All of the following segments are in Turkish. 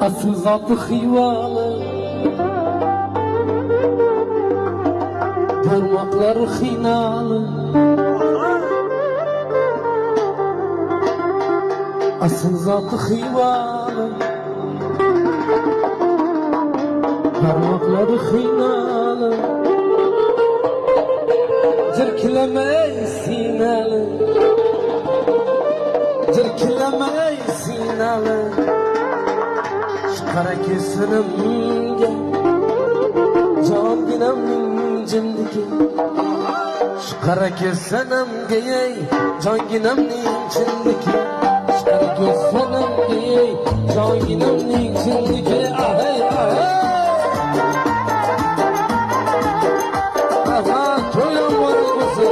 asıl zatı hıyvalı, parmakları hinalı, asıl zatı hıyvalı, parmakları hinalı, cirkilemey sinalı, cirkilemey sinalı. Kara kesinimge can ginemning cindiki, şu kara kesinimge can ginemning cindiki, şu kara kesinimge can ginemning cindiki. Ahay ahay, aha toyam var kızı.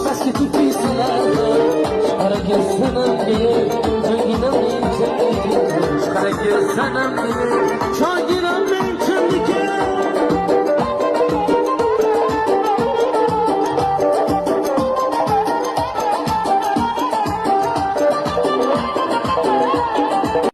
Başka tüpü salarım, şkara gelsenem diye, can ginemeyim, şkara gelsenem diye,